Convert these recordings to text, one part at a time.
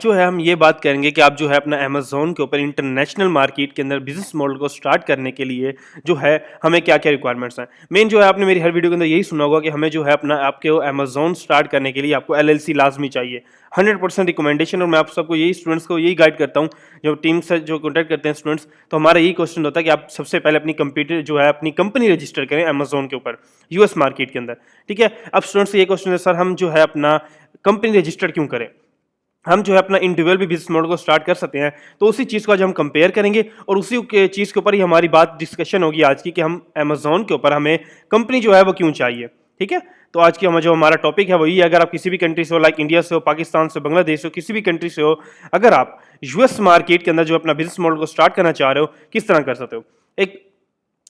जो है हम ये बात करेंगे कि आप जो है अपना अमेज़न के ऊपर इंटरनेशनल मार्केट के अंदर बिजनेस मॉडल को स्टार्ट करने के लिए जो है हमें क्या क्या रिक्वायरमेंट्स हैं। मेन जो है आपने मेरी हर वीडियो के अंदर यही सुना होगा कि हमें जो है अपना आपके अमेज़न स्टार्ट करने के लिए आपको एलएलसी लाजमी चाहिए। 100% रिकमेंडेशन। और मैं आप सबको यही स्टूडेंट्स को यही गाइड करता हूँ, जो टीम से जो कॉन्टैक्ट करते हैं स्टूडेंट्स, तो हमारा यही क्वेश्चन होता है कि आप सबसे पहले अपनी कंप्यूटर जो है अपनी कंपनी रजिस्टर करें अमेज़न के ऊपर यूएस मार्केट के अंदर। ठीक है, अब स्टूडेंट्स से ये क्वेश्चन है, सर हम जो है अपना कंपनी रजिस्टर क्यों करें? हम जो है अपना इंडिविजुअल भी बिजनेस मॉडल को स्टार्ट कर सकते हैं। तो उसी चीज़ को आज हम कंपेयर करेंगे और उसी के चीज़ के ऊपर ही हमारी बात डिस्कशन होगी आज की, कि हम अमेज़न के ऊपर हमें कंपनी जो है वो क्यों चाहिए। ठीक है, तो आज की जो हमारा टॉपिक है वही है, अगर आप किसी भी कंट्री से हो, लाइक इंडिया से हो, पाकिस्तान से, बांग्लादेश से हो, किसी भी कंट्री से हो, अगर आप यूएस मार्केट के अंदर जो अपना बिजनेस मॉडल को स्टार्ट करना चाह रहे हो, किस तरह कर सकते हो। एक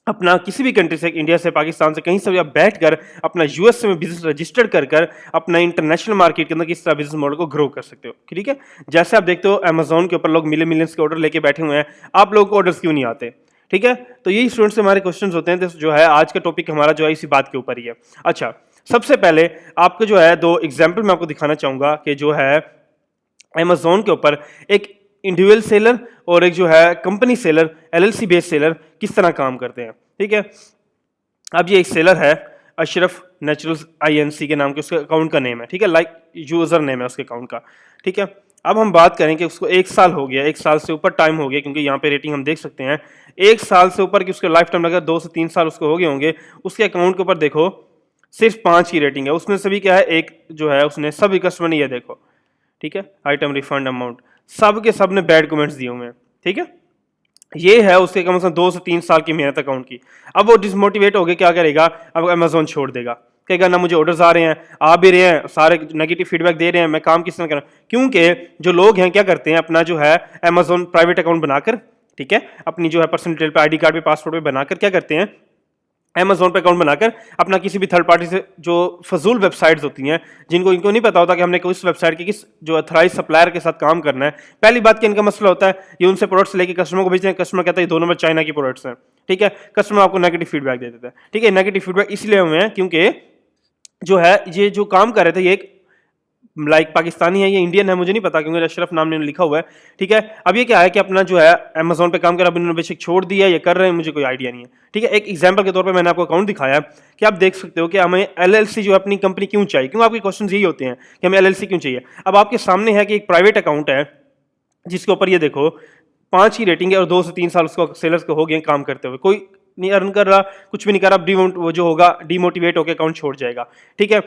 अपना किसी भी कंट्री से, इंडिया से, पाकिस्तान से, कहीं से भी आप बैठकर अपना यूएस में बिजनेस रजिस्टर्ड कर कर अपना इंटरनेशनल मार्केट के अंदर किस तरह बिजनेस मॉडल को ग्रो कर सकते हो। ठीक है, जैसे आप देखते हो अमेज़न के ऊपर लोग मिलियंस के ऑर्डर लेके बैठे हुए हैं, आप लोगों को ऑर्डर्स क्यों नहीं आते? ठीक है, तो यही स्टूडेंट्स से हमारे क्वेश्चन होते हैं। तो जो है आज का टॉपिक हमारा जो है इसी बात के ऊपर ही है। अच्छा, सबसे पहले आपको जो है दो एग्जाम्पल मैं आपको दिखाना चाहूंगा कि जो है अमेज़न के ऊपर एक इंडिविजुअल सेलर और एक जो है company seller, LLC based seller किस तरह काम करते हैं। ठीक है, अब ये एक सेलर है अशरफ नेचुरल्स आईएनसी के नाम के, उसके अकाउंट का नेम है। ठीक है, लाइक यूजर नेम है उसके अकाउंट का। ठीक है, अब हम बात करें कि उसको 1 साल हो गया, 1 साल से ऊपर टाइम हो गया, क्योंकि यहाँ पे रेटिंग हम देख सकते हैं 1 साल से ऊपर की उसके लाइफ टाइम, अगर 2 से 3 साल उसको हो गए होंगे, उसके अकाउंट के ऊपर देखो सिर्फ 5 की रेटिंग है। उसमें सभी क्या है, एक जो है उसने सभी कस्टमर ने, ये देखो, ठीक है, आइटम रिफंड अमाउंट, सब के सब ने बैड कमेंट्स दिए हुए हैं। ठीक है, ये है उसके कम से कम 2 से 3 साल की मेहनत अकाउंट की। अब वो डिसमोटिवेट हो गया, क्या करेगा, अब अमेज़न छोड़ देगा, कहेगा ना मुझे ऑर्डर्स आ रहे हैं, आ भी रहे हैं, सारे नेगेटिव फीडबैक दे रहे हैं, मैं काम किस तरह करूं। क्योंकि जो लोग हैं क्या करते हैं, अपना जो है अमेज़न प्राइवेट अकाउंट बनाकर, ठीक है, अपनी जो है पर्सनल डिटेल पे, आईडी कार्ड पे, पासपोर्ट पे बनाकर क्या करते हैं, अमेज़न पे अकाउंट बनाकर अपना किसी भी थर्ड पार्टी से, जो फजूल वेबसाइट्स होती हैं, जिनको इनको नहीं पता होता कि हमने किस वेबसाइट की किस जो अथराइज सप्लायर के साथ काम करना है। पहली बात कि इनका मसला होता है, ये उनसे प्रोडक्ट्स लेके कस्टमर को भेजते हैं, कस्टमर कहता है ये 2 नंबर चाइना की प्रोडक्ट्स हैं। ठीक है, कस्टमर आपको नेगेटिव फीडबैक दे देता है। ठीक है, नेगेटिव फीडबैक इसलिए हुए हैं क्योंकि जो है ये जो काम कर रहे थे, ये एक लाइक पाकिस्तानी है, ये इंडियन है, मुझे नहीं पता, क्योंकि अशरफ नाम ने लिखा हुआ है। ठीक है, अब ये क्या है कि अपना जो है अमेज़न पे काम कर, अब इन्होंने बेशक छोड़ दिया, ये कर रहे हैं, मुझे कोई आइडिया नहीं है। ठीक है, एक एग्जांपल के तौर पे मैंने आपको अकाउंट दिखाया कि आप देख सकते हो कि हमें एलएलसी जो अपनी कंपनी क्यों चाहिए, क्यों आपके क्वेश्चन यही होते हैं कि हमें एलएलसी क्यों चाहिए। अब आपके सामने है कि एक प्राइवेट अकाउंट है जिसके ऊपर ये देखो 5 की रेटिंग है और 2 से 3 साल उसको सेलर्स को हो गए काम करते हुए, कोई नहीं अर्न कर रहा, कुछ भी नहीं कर रहा, वो जो होगा डीमोटिवेट होकर अकाउंट छोड़ जाएगा। ठीक है,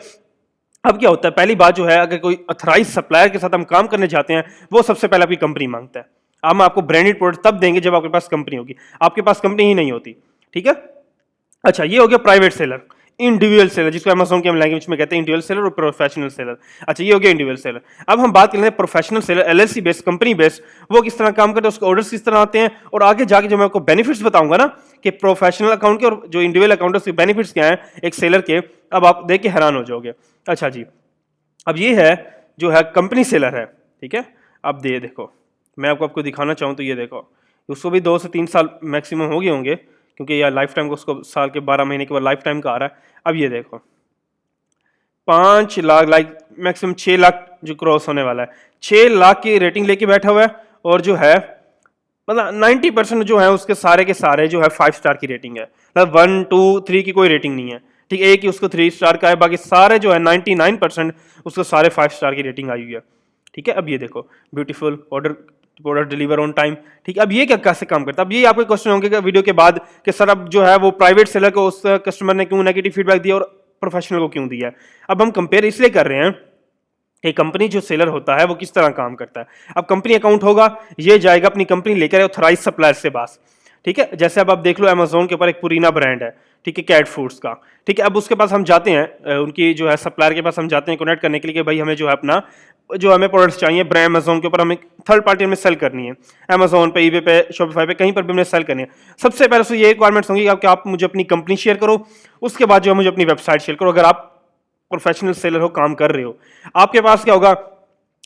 अब क्या होता है, पहली बात जो है, अगर कोई अथराइज सप्लायर के साथ हम काम करने जाते हैं, वो सबसे पहले आपकी कंपनी मांगता है। हम आपको ब्रांडेड प्रोडक्ट तब देंगे जब आपके पास कंपनी होगी, आपके पास कंपनी ही नहीं होती। ठीक है, अच्छा, ये हो गया प्राइवेट सेलर। इंडिविजुअल सेलर, जिसको अमेज़न के हम लैंग्वेज में कहते हैं इंडिविजुअल सेलर और प्रोफेशनल सेलर। अच्छा, ये हो गया इंडिविजुअल सेलर। अब हम बात कर लेते हैं professional seller, LLC based, company based, वो किस तरह काम करते हैं, उसके ऑर्डर्स किस तरह आते हैं, और आगे जाके जो मैं आपको बेनिफिट्स बताऊंगा ना कि प्रोफेशनल अकाउंट के और जो इंडिविजुअल अकाउंट के बेनिफिट्स क्या हैं एक सेलर के, अब आप देख के हैरान हो जाओगे। अच्छा जी, अब ये है जो है कंपनी सेलर है। ठीक है, अब देखो, मैं आपको दिखाना चाहूँ तो ये देखो, उसको भी 2 से 3 साल मैक्सिमम हो गए होंगे, क्योंकि यार लाइफ टाइम को उसको साल के 12 महीने के बाद लाइफ टाइम का आ रहा है। अब ये देखो 5 लाख, लाइक मैक्सिमम 6 लाख जो क्रॉस होने वाला है, 6 लाख की रेटिंग लेके बैठा हुआ है, और जो है मतलब 90% जो है उसके सारे के सारे जो है 5 स्टार की रेटिंग है, मतलब 1 2 3 की कोई रेटिंग नहीं है। ठीक है, एक ही उसको 3 स्टार का है, बाकी सारे जो है 99% उसको सारे 5 स्टार की रेटिंग आई हुई है। ठीक है, अब ये देखो beautiful order, product deliver on time. ठीक है, अब ये क्या कैसे काम करता है, अब ये आपके क्वेश्चन होंगे वीडियो के बाद कि सर अब जो है वो प्राइवेट सेलर को उस कस्टमर ने क्यों नेगेटिव फीडबैक दिया और प्रोफेशनल को क्यों दिया है। अब हम कंपेयर इसलिए कर रहे हैं कि कंपनी जो सेलर होता है वो किस तरह काम करता है। अब कंपनी अकाउंट होगा, ये जाएगा अपनी कंपनी लेकर ऑथराइज सप्लायर से पास। ठीक है, जैसे अब आप देख लो अमेज़न के ऊपर एक पुरीना ब्रांड है, ठीक है, कैट फूड्स का। ठीक है, अब उसके पास हम जाते हैं, उनकी जो है सप्लायर के पास हम जाते हैं कनेक्ट करने के लिए कि भाई हमें जो है अपना जो हमें प्रोडक्ट्स चाहिए ब्रांड अमेज़न के ऊपर, हमें थर्ड पार्टी में सेल करनी है, अमेज़न पे, ईबे पे, शॉपिफाई पे, कहीं पर भी हमें सेल करनी है। सबसे पहले तो ये रिक्वायरमेंट्स होंगी कि आप मुझे अपनी कंपनी शेयर करो, उसके बाद जो है मुझे अपनी वेबसाइट शेयर करो। अगर आप प्रोफेशनल सेलर हो, काम कर रहे हो, आपके पास क्या होगा,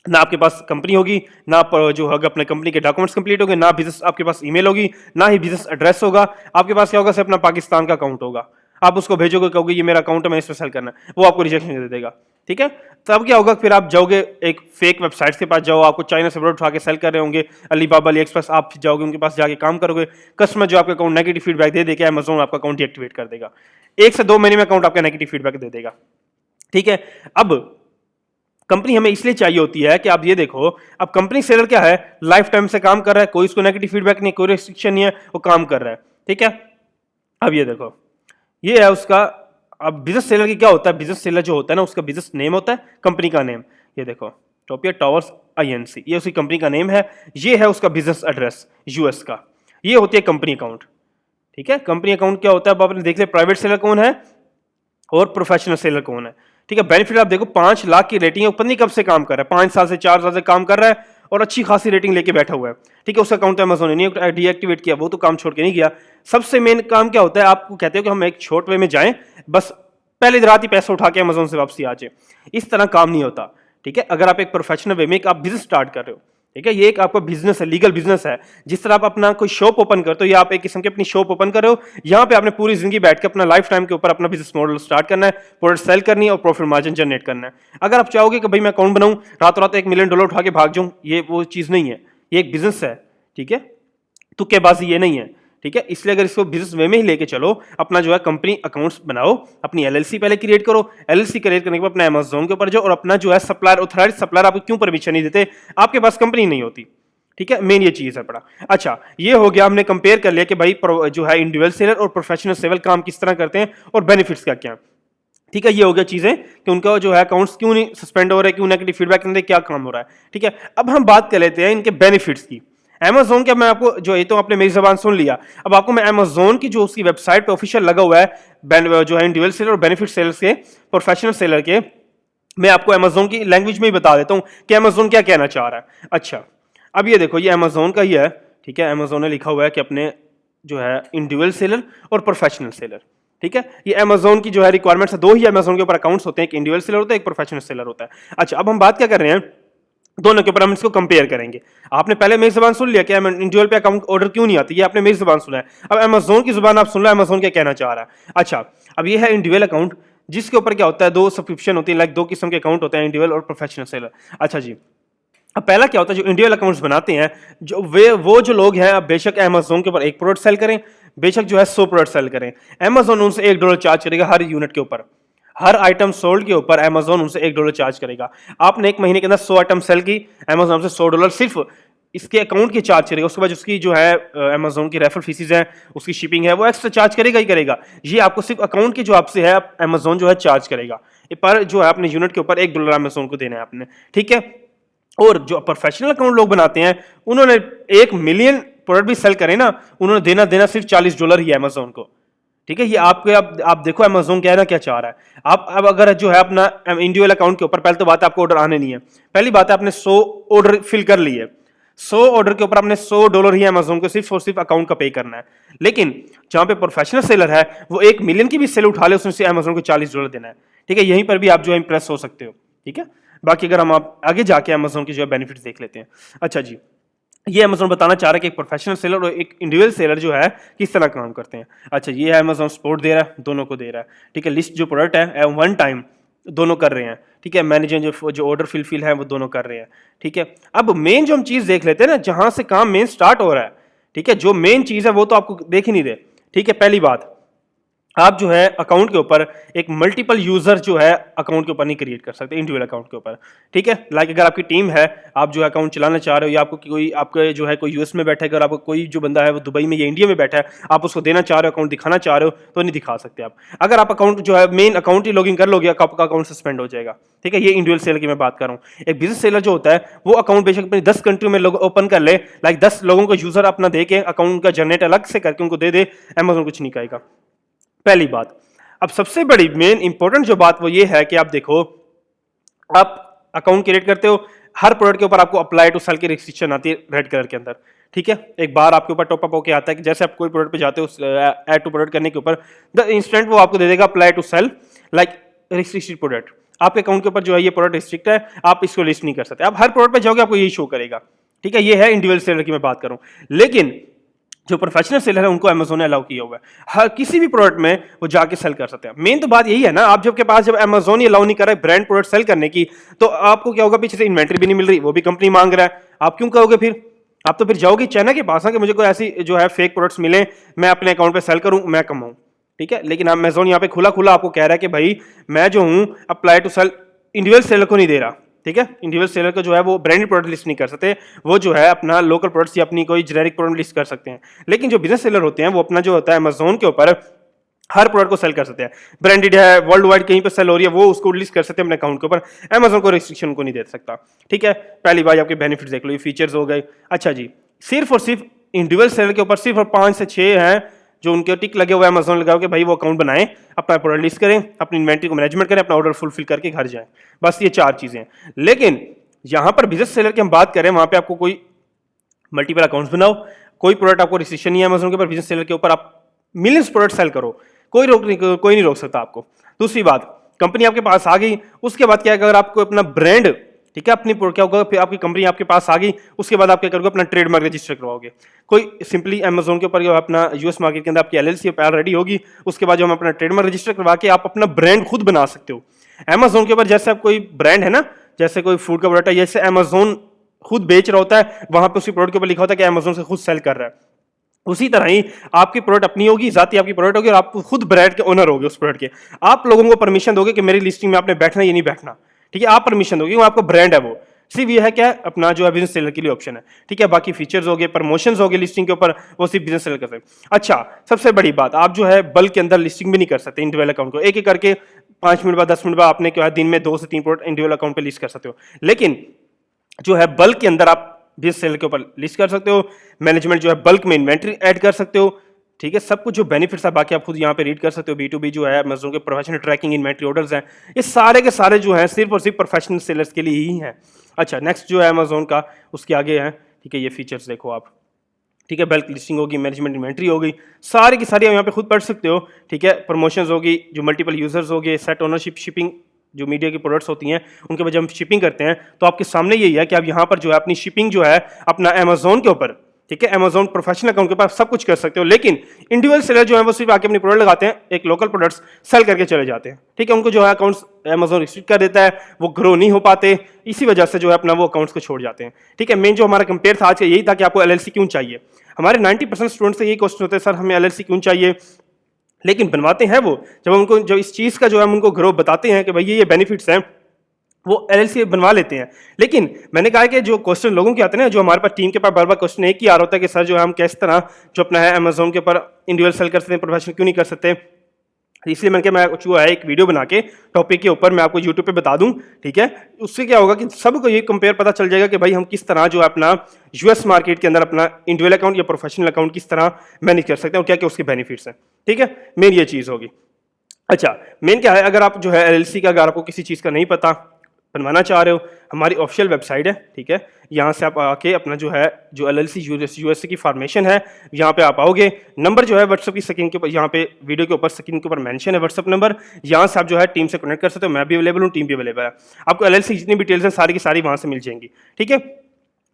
ना आपके पास कंपनी होगी, ना जो होगा अपने कंपनी के डॉक्यूमेंट्स कंप्लीट होंगे, ना बिजनेस आपके पास ईमेल होगी, ना ही बिजनेस एड्रेस होगा, आपके पास क्या होगा, सिर्फ अपना पाकिस्तान का अकाउंट होगा। आप उसको भेजोगे, कहोगे ये मेरा अकाउंट है, मैं इस पर सेल करना है, वो आपको रिजेक्शन दे देगा। ठीक है, तब क्या होगा, फिर आप जाओगे एक फेक वेबसाइट्स के पास, जाओ, आपको चाइना से प्रोडक्ट उठा के सेल कर रहे होंगे, अलीबाबा, अली एक्सप्रेस, आप जाओगे उनके पास, जाके काम करोगे, कस्टमर जो आपका अकाउंट नेगेटिव फीडबैक दे देगा, अमेज़न आपका अकाउंट डीएक्टिवेट कर देगा, 1 से 2 महीने में अकाउंट आपका नेगेटिव फीडबैक दे देगा। ठीक है, अब कंपनी हमें इसलिए चाहिए होती है कि आप ये देखो, अब कंपनी सेलर क्या है, लाइफ टाइम से काम कर रहा है, कोई उसको नेगेटिव फीडबैक नहीं, कोई रिस्ट्रिक्शन नहीं है, वो काम कर रहा है। ठीक है, अब ये देखो, ये है उसका। अब बिजनेस सेलर की क्या होता है, बिजनेस सेलर जो होता है ना, उसका बिजनेस नेम होता है, कंपनी का नेम। ये देखो, टोपिया टावर्स INC, ये उसकी कंपनी का नेम है, ये है उसका बिजनेस एड्रेस यूएस का, ये होती है कंपनी अकाउंट। ठीक है, कंपनी अकाउंट क्या होता है, अब आपने देख लिया प्राइवेट सेलर कौन है और प्रोफेशनल सेलर कौन है। ठीक है, बेनिफिट आप देखो, 5 लाख की रेटिंग है, ऊपर नहीं कब से काम कर रहा है, 5 साल से 4 साल से काम कर रहा है और अच्छी खासी रेटिंग लेके बैठा हुआ है। ठीक है, उसका अकाउंट अमेज़न ने नहीं डीएक्टिवेट किया, वो तो काम छोड़ के नहीं गया। सबसे मेन काम क्या होता है, आपको कहते हो कि हम एक छोटे वे में जाएं, बस पहले रात ही पैसा उठा के अमेज़न से वापसी आ जाए, इस तरह काम नहीं होता। ठीक है, अगर आप एक प्रोफेशनल वे में एक आप बिजनेस स्टार्ट कर रहे हो, ठीक है, ये एक आपका बिजनेस है, लीगल बिजनेस है। जिस तरह आप अपना कोई शॉप ओपन करते हो या आप एक किस्म की अपनी शॉप ओपन कर रहे हो, यहाँ पे आपने पूरी जिंदगी बैठ के अपना लाइफ टाइम के ऊपर अपना बिजनेस मॉडल स्टार्ट करना है, प्रोडक्ट सेल करनी है और प्रॉफिट मार्जिन जनरेट करना है। अगर आप चाहोगे कि भाई मैं अकाउंट बनाऊं, रातों रात $1 मिलियन उठा के भाग जाऊं, ये वो चीज नहीं है, ये एक बिजनेस है। ठीक है, तुक्केबाजी ये नहीं है। ठीक है, इसलिए अगर इसको बिजनेस वे में ही लेके चलो, अपना जो है कंपनी अकाउंट्स बनाओ, अपनी LLC पहले क्रिएट करो, LLC क्रिएट करने के बाद अपना अमेज़न के ऊपर जाओ और अपना जो है सप्लायर ऑथराइज्ड सप्लायर आपको क्यों परमिशन नहीं देते, आपके पास कंपनी नहीं होती। ठीक है, मेन ये चीज है बड़ा। अच्छा, ये हो गया, हमने कंपेयर कर लिया कि भाई जो है इंडिविजुअल सेलर और प्रोफेशनल सेलर काम किस तरह करते हैं और बेनिफिट्स क्या क्या। ठीक है, ये हो गया चीजें कि उनका जो है अकाउंट्स क्यों नहीं सस्पेंड हो रहे, क्यों नेगेटिव फीडबैक नहीं दे, क्या काम हो रहा है। ठीक है, अब हम बात कर लेते हैं इनके बेनिफिट्स की। Amazon के मैं आपको जो, ये तो आपने मेरी जबान सुन लिया, अब आपको मैं Amazon की जो उसकी वेबसाइट पे ऑफिशियल लगा हुआ है जो है इंडिविजुअल सेलर और बेनिफिट सेलर्स के, प्रोफेशनल सेलर के, मैं आपको Amazon की लैंग्वेज में ही बता देता हूं कि Amazon क्या कहना चाह रहा है। अच्छा, अब ये देखो, ये Amazon का ही है। ठीक है, Amazon ने लिखा हुआ है कि अपने जो है इंडिविजुअल सेलर और प्रोफेशनल सेलर। ठीक है, ये Amazon की जो है रिक्वायरमेंट्स है, 2 ही Amazon के ऊपर अकाउंट्स होते हैं, एक इंडिविजुअल सेलर होता है, एक प्रोफेशनल सेलर होता है। अच्छा, अब हम बात क्या कर रहे हैं, दोनों के ऊपर हम इसको कंपेयर करेंगे। आपने पहले मेरी जुबान सुन लिया कि इंडिविजुअल पे अकाउंट ऑर्डर क्यों नहीं आती, ये आपने मेरी जुबान सुना है। अब Amazon की जुबान आप सुन लो, Amazon क्या कहना चाह रहा है। अच्छा, अब ये है इंडिविजुअल अकाउंट, जिसके ऊपर क्या होता है, 2 सब्सक्रिप्शन होती है, लाइक 2 किस्म के अकाउंट होते हैं, इंडिविजुअल और प्रोफेशनल सेलर। अच्छा जी, अब पहला क्या होता है, जो इंडिविजुअल अकाउंट्स बनाते हैं, जो वो जो लोग हैं, अब बेशक Amazon के ऊपर 1 प्रोडक्ट सेल करें, बेशक जो है 100 प्रोडक्ट सेल करें, Amazon उनसे $1 चार्ज करेगा हर यूनिट के ऊपर, हर आइटम सोल्ड के ऊपर Amazon उनसे $1 चार्ज करेगा। आपने 1 महीने के अंदर 100 आइटम सेल की, Amazon से $100 सिर्फ इसके अकाउंट की चार्ज करेगा। उसके बाद उसकी जो है Amazon की रेफर फीसिस है, उसकी शिपिंग है, वो एक्स्ट्रा चार्ज करेगा ही करेगा। ये आपको सिर्फ अकाउंट की जो आपसे है Amazon जो है चार्ज करेगा, पर जो है अपने यूनिट के ऊपर $1 Amazon को देना है आपने। ठीक है, और जो प्रोफेशनल अकाउंट लोग बनाते हैं, उन्होंने 1 मिलियन प्रोडक्ट भी सेल करें ना, उन्होंने देना सिर्फ $40 ही Amazon को। ठीक है, ये आपके आप देखो Amazon क्या है ना, क्या चाह रहा है। आप अब अगर जो है अपना इंडिविजुअल अकाउंट के ऊपर, पहले तो बात है आपको ऑर्डर आने नहीं है, पहली बात है आपने 100 ऑर्डर फिल कर लिए, 100 ऑर्डर के ऊपर आपने $100 ही Amazon को सिर्फ और सिर्फ अकाउंट का पे करना है। लेकिन जहां पे प्रोफेशनल सेलर है, वो 1 मिलियन की भी सेल उठा ले, उसने Amazon को $40 देना है। ठीक है, यहीं पर भी आप जो है इंप्रेस हो सकते हो। ठीक है, बाकी अगर हम आप आगे जाके Amazon की जो है बेनिफिट्स देख लेते हैं। अच्छा जी, ये Amazon बताना चाह रहा है कि एक प्रोफेशनल सेलर और एक इंडिविजुअल सेलर जो है किस तरह काम करते हैं। अच्छा, ये है Amazon सपोर्ट दे रहा है, दोनों को दे रहा है। ठीक है, लिस्ट जो प्रोडक्ट है 1 टाइम दोनों कर रहे हैं। ठीक है, मैनेजर जो ऑर्डर फिल है वो दोनों कर रहे हैं। ठीक है, अब मेन जो हम चीज देख लेते हैं ना, जहां से काम मेन स्टार्ट हो रहा है। ठीक है, जो मेन चीज है वो तो आपको देख ही नहीं रहे। ठीक है, पहली बात, आप जो है अकाउंट के ऊपर एक मल्टीपल यूजर जो है अकाउंट के ऊपर नहीं क्रिएट कर सकते, इंडिविजुअल अकाउंट के ऊपर। ठीक है, लाइक अगर आपकी टीम है, आप जो है अकाउंट चलाना चाह रहे हो, या आपको कोई आपका जो है कोई यूएस में बैठा है, अगर आपको कोई जो बंदा है वो दुबई में या इंडिया में बैठा है, आप उसको देना चाह रहे हो, अकाउंट दिखाना चाह रहे हो, तो नहीं दिखा सकते आप। अगर आप अकाउंट जो है मेन अकाउंट ही लॉगिन कर लोगे, आपका अकाउंट सस्पेंड हो जाएगा। ठीक है, ये इंडिविजुअल सेलर की मैं बात कर रहा हूँ। एक बिजनेस सेलर जो होता है, वो अकाउंट बेशक अपनी 10 कंट्री में ओपन कर ले, लाइक 10 लोगों को यूजर अपना दे के अकाउंट का जनरेट अलग से करके उनको दे दे, Amazon कुछ नहीं कहेगा। पहली बात। अब सबसे बड़ी मेन इंपॉर्टेंट जो बात वो ये है कि आप देखो, आप अकाउंट क्रिएट करते हो, हर प्रोडक्ट के ऊपर आपको अप्लाई टू सेल की रिस्ट्रिक्शन आती है रेड कलर के अंदर। ठीक है, एक बार आपके ऊपर टॉपअप होके आता है कि जैसे आप कोई प्रोडक्ट पे जाते हो, ऐड टू प्रोडक्ट करने के ऊपर द इंस्टेंट वो आपको दे देगा apply to sell like restricted product. आपके अकाउंट के ऊपर जो है ये प्रोडक्ट रिस्ट्रिक्ट है, आप इसको लिस्ट नहीं कर सकते। आप हर प्रोडक्ट पे जाओगे, आपको यही शो करेगा। ठीक है, ये है इंडिविजुअल सेलर की मैं बात करूं। लेकिन जो प्रोफेशनल सेलर है उनको अमेजोन ने अलाउ किया हुआ है, हर किसी भी प्रोडक्ट में वो जाके सेल कर सकते हैं। मेन तो बात यही है ना, आप जब के पास जब अमेजोन ही अलाउ नहीं कर रहा है ब्रांड प्रोडक्ट सेल करने की, तो आपको क्या होगा, पीछे से इन्वेंट्री भी नहीं मिल रही, वो भी कंपनी मांग रहा है, आप क्यों कहोगे फिर? आप तो फिर जाओगे चाइना के पास कि मुझे कोई ऐसी जो है फेक प्रोडक्ट्स मिले, मैं अपने अकाउंट पे सेल करूं, मैं कमाऊं। ठीक है, लेकिन अमेजोन यहाँ पे खुला खुला आपको कह रहा है कि भाई मैं जो हूं apply to sell, individual seller को नहीं दे रहा। ठीक है, इंडिविजुअल सेलर को जो है वो ब्रांडेड प्रोडक्ट लिस्ट नहीं कर सकते, वो जो है अपना लोकल प्रोडक्ट्स या अपनी कोई जेनेरिक प्रोडक्ट लिस्ट कर सकते हैं। लेकिन जो बिजनेस सेलर होते हैं वो अपना जो होता है अमेजोन के ऊपर हर प्रोडक्ट को सेल कर सकते हैं। ब्रांडेड है, वर्ल्ड वाइड कहीं पर सेल हो रही है, वो उसको लिस्ट कर सकते हैं अपने अकाउंट के ऊपर। अमेजोन को रिस्ट्रिक्शन को नहीं दे सकता। ठीक है, पहली बात आपके बेनिफिट देख लो, ये फीचर्स हो गए। अच्छा जी, सिर्फ और सिर्फ इंडिविजुअल सेलर के ऊपर सिर्फ और 5 से 6 हैं जो उनके टिक लगे हुए अमेजोन लगाओ कि भाई वो अकाउंट बनाएं, अपना प्रोडक्ट लिस्ट करें, अपनी इन्वेंट्री को मैनेजमेंट करें, अपना ऑर्डर फुलफिल करके घर जाएं। बस ये 4 चीजें हैं। लेकिन यहां पर बिजनेस सेलर की हम बात करें, वहां पे आपको कोई मल्टीपल अकाउंट्स बनाओ, कोई प्रोडक्ट आपको रिस्ट्रिक्शन नहीं है अमेजोन के ऊपर। बिजनेस सेलर के ऊपर आप मिलियंस प्रोडक्ट सेल करो, कोई नहीं रोक सकता आपको। दूसरी बात, कंपनी आपके पास आ गई, उसके बाद क्या है, अगर आपको अपना ब्रांड, ठीक है, अपनी क्या होगा, फिर आपकी कंपनी आपके पास आ गई, उसके बाद आप क्या करोगे, अपना ट्रेडमार्क रजिस्टर करवाओगे। कोई सिंपली अमेजोन के ऊपर अपना यूएस मार्केट के अंदर आपकी एलएलसी रेडी होगी, उसके बाद जो हम अपना ट्रेडमार्क रजिस्टर करवा के आप अपना ब्रांड खुद बना सकते हो अमेजोन के ऊपर। जैसे आप कोई ब्रांड है ना, जैसे कोई फूड का प्रोडक्ट है, जैसे अमेजोन खुद बेच रहा होता है, वहां पे उसी प्रोडक्ट के ऊपर लिखा होता है कि अमेजोन से खुद सेल कर रहा है। उसी तरह ही आपकी प्रोडक्ट अपनी होगी, जाती आपकी प्रोडक्ट होगी, और आप खुद ब्रांड के ओनर होगे उस प्रोडक्ट के। आप लोगों को परमिशन दोगे कि मेरी लिस्टिंग में आपने बैठना या नहीं बैठना। ठीक है, आप परमिशन दोगे, वो आपका ब्रांड है। वो सिर्फ ये है क्या, अपना जो है बिजनेस सेलर के लिए ऑप्शन है। ठीक है, बाकी फीचर्स हो गए, प्रमोशंस हो गए लिस्टिंग के ऊपर, वो सिर्फ बिजनेस सेलर कर सकते हैं। अच्छा, सबसे बड़ी बात, आप जो है बल्क के अंदर लिस्टिंग भी नहीं कर सकते इंडिविजुअल अकाउंट को। एक एक करके 5 मिनट बाद, 10 मिनट बाद आपने क्या है, दिन में 2 से 3 प्रोडक्ट इंडिविजुअल अकाउंट पे लिस्ट कर सकते हो। लेकिन जो है बल्क के अंदर आप बिजनेस सेलर के ऊपर लिस्ट कर सकते हो। मैनेजमेंट जो है बल्क में इन्वेंट्री ऐड कर सकते हो। ठीक है, सब कुछ जो बेनिफिट्स है बाकी आप खुद यहाँ पे रीड कर सकते हो। B2B जो है अमेज़न के प्रोफेशनल ट्रैकिंग, इन्वेंट्री ऑर्डर्स हैं, ये सारे के सारे जो हैं सिर्फ और सिर्फ प्रोफेशनल सेलर्स के लिए ही हैं। अच्छा, नेक्स्ट जो है अमेज़न का, उसके आगे है। ठीक है, ये फीचर्स देखो आप। ठीक है, बल्क लिस्टिंग होगी, मैनेजमेंट इन्वेंट्री हो गई, सारी की सारी आप यहाँ पे खुद पढ़ सकते हो। ठीक है, प्रमोशंस होगी, जो मल्टीपल यूजर्स हो गए, सेट ओनरशिप, शिपिंग, जो मीडिया की प्रोडक्ट्स होती हैं उनके वजह हम शिपिंग करते हैं, तो आपके सामने यही है कि आप यहाँ पर जो है अपनी शिपिंग जो है अपना अमेज़न के ऊपर, ठीक है, अमेज़न प्रोफेशनल अकाउंट के ऊपर सब कुछ कर सकते हो। लेकिन इंडिविजुअल सेलर जो है वो सिर्फ आके अपनी प्रोडक्ट लगाते हैं, एक लोकल प्रोडक्ट्स सेल करके चले जाते हैं। ठीक है, उनको जो है अकाउंट्स अमेज़न रिस्ट्रिक्ट कर देता है, वो ग्रो नहीं हो पाते, इसी वजह से जो है अपना वो अकाउंट्स को छोड़ जाते हैं। ठीक है, मेन जो हमारा कंपेयर था आज का यही था कि आपको एलएलसी क्यों चाहिए। हमारे 90% स्टूडेंट से यही क्वेश्चन होते हैं, सर हमें एलएलसी क्यों चाहिए। लेकिन बनवाते हैं वो, जब उनको जो इस चीज़ का जो है हम उनको ग्रो बताते हैं कि भाई ये बेनिफिट्स हैं, वो एलएलसी बनवा लेते हैं। लेकिन मैंने कहा कि जो क्वेश्चन लोगों के आते हैं ना, जो हमारे पास टीम के पास बार बार क्वेश्चन एक ही आ रहा होता है कि सर जो है हम किस तरह जो अपना है अमेज़न के ऊपर इंडिविजुअल सेल कर सकते हैं, प्रोफेशनल क्यों नहीं कर सकते। इसलिए मैंने कहा मैं जो है एक वीडियो बना के टॉपिक के ऊपर मैं आपको यूट्यूब पे बता दूं। ठीक है, उससे क्या होगा कि सबको ये कंपेयर पता चल जाएगा कि भाई हम किस तरह जो है अपना यूएस मार्केट के अंदर अपना इंडिविजुअल अकाउंट या प्रोफेशनल अकाउंट किस तरह मैनेज कर सकते हैं और क्या क्या उसके बेनिफिट्स हैं। ठीक है, मेन ये चीज़ होगी। अच्छा, मेन क्या है, अगर आप जो है एलएलसी का, अगर आपको किसी चीज़ का नहीं पता, बनवाना चाह रहे हो, हमारी ऑफिशियल वेबसाइट है। ठीक है, यहाँ से आप आके अपना जो है जो एलएलसी यूएसए की फॉर्मेशन है, यहाँ पे आप आओगे। नंबर जो है व्हाट्सएप की स्क्रीन के ऊपर, यहाँ पे वीडियो के ऊपर स्क्रीन के ऊपर मेंशन है व्हाट्सएप नंबर। यहाँ से आप जो है टीम से कनेक्ट कर सकते हो। मैं भी अवेलेबल हूँ, टीम भी अवेलेबल है। आपको एलएलसी जितनी डिटेल्स हैं सारी की सारी वहाँ से मिल जाएंगी। ठीक है,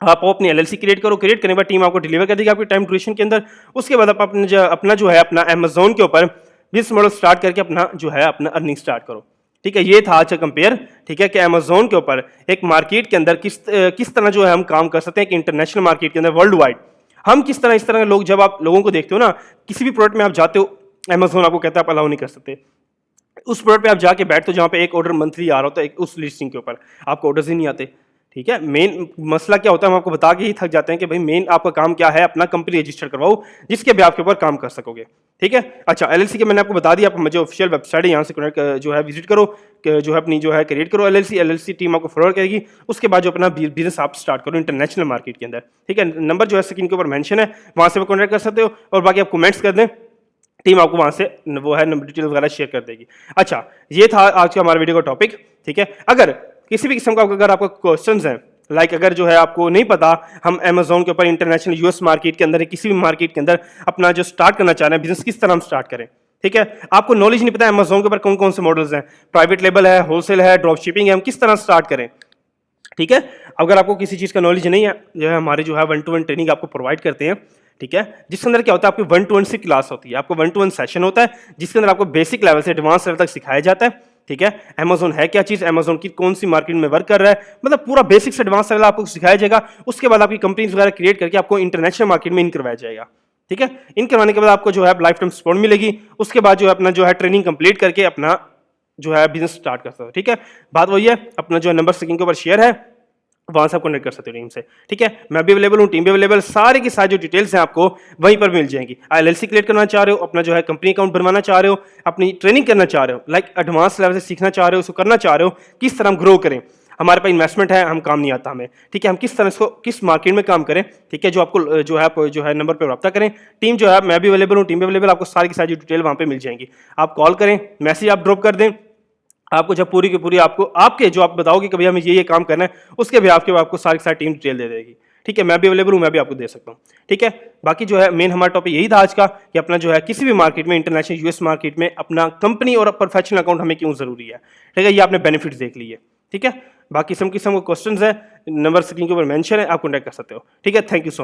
आप अपनी एलएलसी क्रिएट करो, क्रिएट करने के बाद टीम आपको डिलीवर कर देगी आपकी टाइम ड्यूरेशन के अंदर। उसके बाद आप अपना जो है अपना अमेज़न के ऊपर बिजनेस मॉडल स्टार्ट करके अपना जो है अपना अर्निंग स्टार्ट करो। ठीक है, ये था आज का कंपेयर। ठीक है, कि अमेज़न के ऊपर एक मार्केट के अंदर किस तरह जो है हम काम कर सकते हैं कि इंटरनेशनल मार्केट के अंदर वर्ल्ड वाइड हम किस तरह, इस तरह के लोग, जब आप लोगों को देखते हो ना, किसी भी प्रोडक्ट में आप जाते हो, अमेज़न आपको कहता है आप अलाउ नहीं कर सकते। उस प्रोडक्ट पे आप जाके बैठते हो जहाँ पे एक ऑर्डर मंथली आ रहा होता है, उस लिस्टिंग के ऊपर आपको ऑर्डर्स ही नहीं आते। ठीक है, मेन मसला क्या होता है हम आपको बता के ही थक जाते हैं कि भाई मेन आपका काम क्या है, अपना कंपनी रजिस्टर करवाओ जिसके भी आपके ऊपर काम कर सकोगे। ठीक है, अच्छा, एलएलसी के मैंने आपको बता दिया, आप मुझे ऑफिशियल वेबसाइट है यहाँ से कनेक्ट जो है विजिट करो, जो है अपनी जो है क्रिएट करो एलएलसी टीम आपको फॉरवर्ड करेगी। उसके बाद जो अपना बिजनेस आप स्टार्ट करो इंटरनेशनल मार्केट के अंदर। ठीक है, नंबर जो है स्क्रीन के ऊपर मेंशन है, वहाँ से कॉन्टैक्ट कर सकते हो, और बाकी आप कमेंट्स कर दें, टीम आपको वहाँ से वो है नंबर डिटेल वगैरह शेयर कर देगी। अच्छा, ये था आज का हमारे वीडियो का टॉपिक। ठीक है, अगर किसी भी किस्म का अगर आपको क्वेश्चंस हैं, अगर जो है आपको नहीं पता हम अमेज़न के ऊपर इंटरनेशनल यूएस मार्केट के अंदर किसी भी मार्केट के अंदर अपना जो स्टार्ट करना चाह रहे हैं बिजनेस, किस तरह हम स्टार्ट करें। ठीक है, आपको नॉलेज नहीं पता अमेज़न के ऊपर कौन कौन से मॉडल्स हैं, प्राइवेट लेबल है, होलसेल है, ड्रॉप शिपिंग है, हम किस तरह स्टार्ट करें। ठीक है, अगर आपको किसी चीज़ का नॉलेज नहीं है, जो है हमारे जो है 1-to-1 ट्रेनिंग आपको प्रोवाइड करते हैं। ठीक है, जिसके अंदर क्या होता है आपकी 1-to-1 सी क्लास होती है, आपको 1-to-1 सेशन होता है जिसके अंदर आपको बेसिक लेवल से एडवांस लेवल तक सिखाया जाता है। ठीक है, अमेजोन है क्या चीज, अमेजोन की कौन सी मार्केट में वर्क कर रहा है, मतलब पूरा बेसिक से एडवांस लेवल आपको सिखाया जाएगा। उसके बाद आपकी कंपनीज वगैरह क्रिएट करके आपको इंटरनेशनल मार्केट में इन करवाया जाएगा। ठीक है, इन करवाने के बाद आपको जो है लाइफ टाइम सपोर्ट मिलेगी। उसके बाद जो है अपना जो है ट्रेनिंग कंप्लीट करके अपना जो है बिजनेस स्टार्ट कर सकते हो। ठीक है, बात वही है, अपना जो है नंबर स्क्रीन के ऊपर शेयर है, वहां से आप कनेक्ट कर सकते हो टीम से। ठीक है, मैं भी अवेलेबल हूँ, टीम भी अवेलेबल, सारी की सारी जो डिटेल्स हैं आपको वहीं पर मिल जाएंगी। LLC क्रिएट करना चाह रहे हो, अपना जो है कंपनी अकाउंट बनवाना चाह रहे हो, अपनी ट्रेनिंग करना चाह रहे हो, लाइक एडवांस लेवल से सीखना चाह रहे हो, उसको करना चाह रहे हो, किस तरह हम ग्रो करें, हमारे पास इन्वेस्टमेंट है, हम काम नहीं आता हमें। ठीक है, हम किस तरह इसको किस मार्केट में काम करें। ठीक है, जो आपको जो है आप जो है नंबर पर रब्ता करें। टीम जो है मैं भी अवेलेबल हूँ, टीम भी अवेलेबल, आपको सारी की सारी डिटेल वहां पे मिल जाएंगी। आप कॉल करें, मैसेज आप ड्रॉप कर दें, आपको जब पूरी की पूरी आपको आपके जो आप बताओगे कि भैया हमें ये काम करना है, उसके भी आपको सारी सारी टीम डिटेल दे देगी। ठीक है, मैं भी अवेलेबल हूँ, मैं भी आपको दे सकता हूँ। ठीक है, बाकी जो है मेन हमारा टॉपिक यही था आज का कि अपना जो है किसी भी मार्केट में, इंटरनेशनल यूएस मार्केट में अपना कंपनी और प्रोफेशनल अकाउंट हमें क्यों जरूरी है। ठीक है, ये आपने बेनिफिट्स देख लिए। ठीक है, बाकी किस्म के क्वेश्चन है, नंबर स्क्रीन के ऊपर मेंशन है, आप कॉन्टैक्ट कर सकते हो। ठीक है, थैंक यू सो मच।